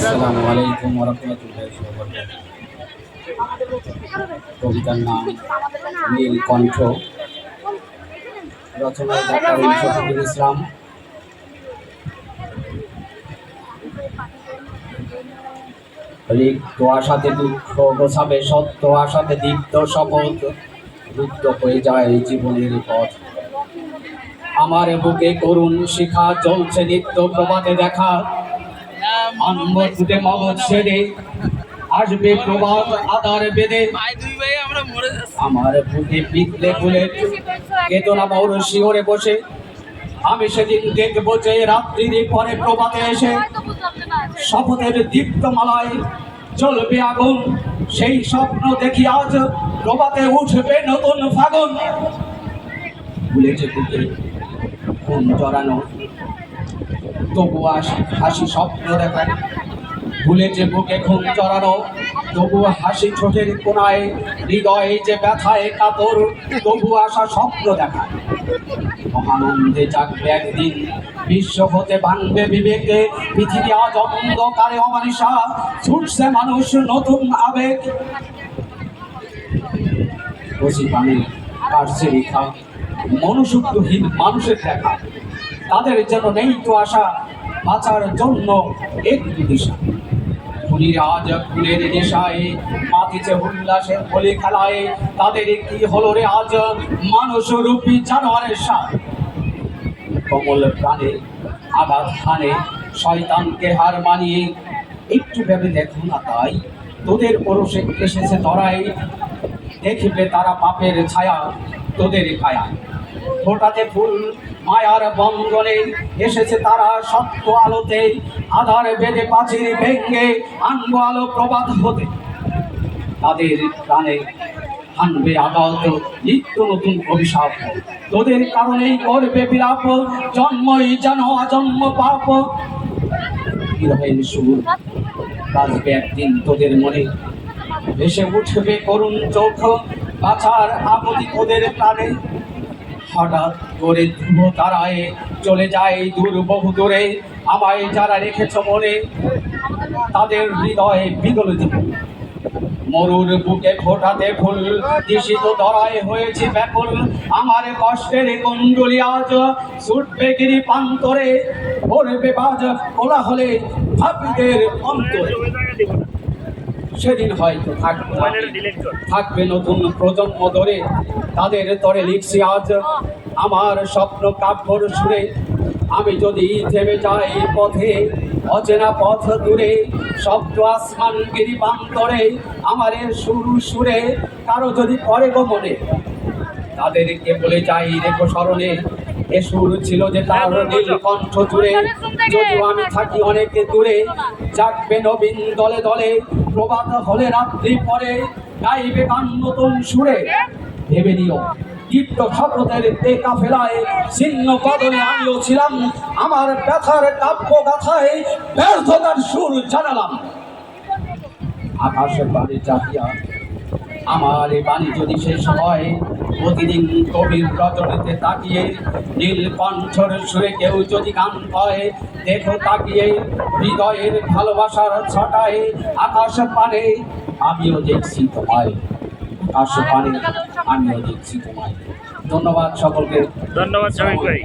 আসসালামু আলাইকুম ওয়া রাহমাতুল্লাহি ওয়া বারাকাতুহু। কবিতার নাম নীলকণ্ঠ, রচনা ডাক্তার শফিকুল ইসলাম। রিক্ত আশাতে দুঃখ গোছাবে সত্য আশাতে দীপ্ত শপথ, রুদ্ধ হয়ে যায় জীবনের পথ। আমার বুকে করুণ শিখা জ্বলছে নিত্য প্রভাতে দেখা, আনন্দ ফুটে মগজ সেরে আসবে প্রভাত আধার বেদে। আমার বুকে পিতলে ফুলে কেতনা মোর শিওরে বসে, আমি সেদিন দেখব যে রাত্রির পরে প্রভাতে এসে শপথের দীপ্ত মালায় জ্বলবে আগুন। সেই স্বপ্ন দেখি আজ প্রভাতে উঠবে নতুন ফাগুন। ভুলেছে বুকে খুন জড়ানো তবু হাসি স্বপ্ন দেখায়, ভুলেছে বুকে খুন জড়ানো তবু হাসি ঠোঁটের কোনায়, হৃদয়ে যে ব্যথায় কাতর তবু আশা স্বপ্ন দেখায়। মহানন্দে জাগবে একদিন বিশ্ব হতে ভাঙবে বিবেকে, পৃথিবী আজ অন্ধকারে অমানিসা, ছুটছে মানুষ নতুন আবেগ। কচি পানি কাটছে রেখা মনুষ্যত্বহীন মানুষের দেখা, তাদের জন্য নেই তো আশা, বাঁচার জন্য একটু দিশা। খুনিরা আজ ফুলের নেশায় মাতিছে উল্লাসের হোলি খেলায়, তাদের কি হলো রে আজ মানুষ রূপী জানোয়ারের সাথ। কমল প্রাণে আঘাত হানে শয়তানকে হার মানিয়ে, একটু ভেবে দেখো না তাই তোদের পরশে এসেছে ধরাই, দেখবে তারা পাপের ছায়া তোদের কায়া। ফোটাতে ফুল মায়ার বন্ধনে এসেছে তারা সত্য আলোতে, আধার বেদে পাচির ভেঙ্গে আনবো আলো প্রবাদ হতে। তাদের প্রাণে আনবে আঘাত নিত্য নতুন অভিশাপ, তোদের কারণেই করবে বিলাপ, জন্মই যেন অজন্ম পাপ। বিরহের সুর বাজবে একদিন তোদের মনে, ভেসে উঠবে করুণ চোখ, বাছার আপত্তি তোদের প্রাণে। হঠাৎ করে ধ্রুব তারায় চলে যায় দূর বহু দূরে, আমায় যারা রেখেছ মনে তাদের হৃদয়ে বিগল দিব। মরুর বুকে ফোটাতে ফুল দিশিত ধরায় হয়েছে ব্যাকুল, আমার কষ্টের কুণ্ডলি আজ ছুটবে গিরি প্রান্তরে, পড়বে বাজ কোলাহলে ভাবিদের অন্তরে। সেদিন হয়তো থাকবে নতুন প্রজন্ম ধরে, তাদের তরে লিখছি আজ আমার স্বপ্ন কাব্যর সুরে। আমি যদি থেমে যাই পথে অচেনা পথ দূরে, শব্দ আসমান গিরি প্রান্তরে আমার সুর সুরে। কারো যদি পরে গো মনে তাদেরকে বলে যাই রেখো স্মরণে, এ সুর ছিল যে তার নীলকণ্ঠ জুড়ে। যদিও আমি থাকি অনেক দূরে, জাগবে নবীন দলে দলে, প্রভাত হলে রাত্রি পরে গাইবে গান নতুন সুরে। ভেবে নিও দীপ্ত শপথের এ কাফেলায় ছিন্ন কদলে আমিও ছিলাম, আমার ব্যথার কাব্য গাথায় ব্যর্থতার সুর জানালাম। আকাশের বাণী চাহিয়া আমার এ বাণী যদি শেষ হয়, প্রতিদিন কবির রজনীতে তাকিয়ে নীলকণ্ঠর সুরে কেউ যদি গান হয়, দেখো তাকিয়ে হৃদয়ের ভালোবাসার ছটায়। আকাশ পানে আমিও দেখছি তোমায়, আকাশ পানে আমিও দেখছি তোমায়। ধন্যবাদ সকলকে। ধন্যবাদ সবাই।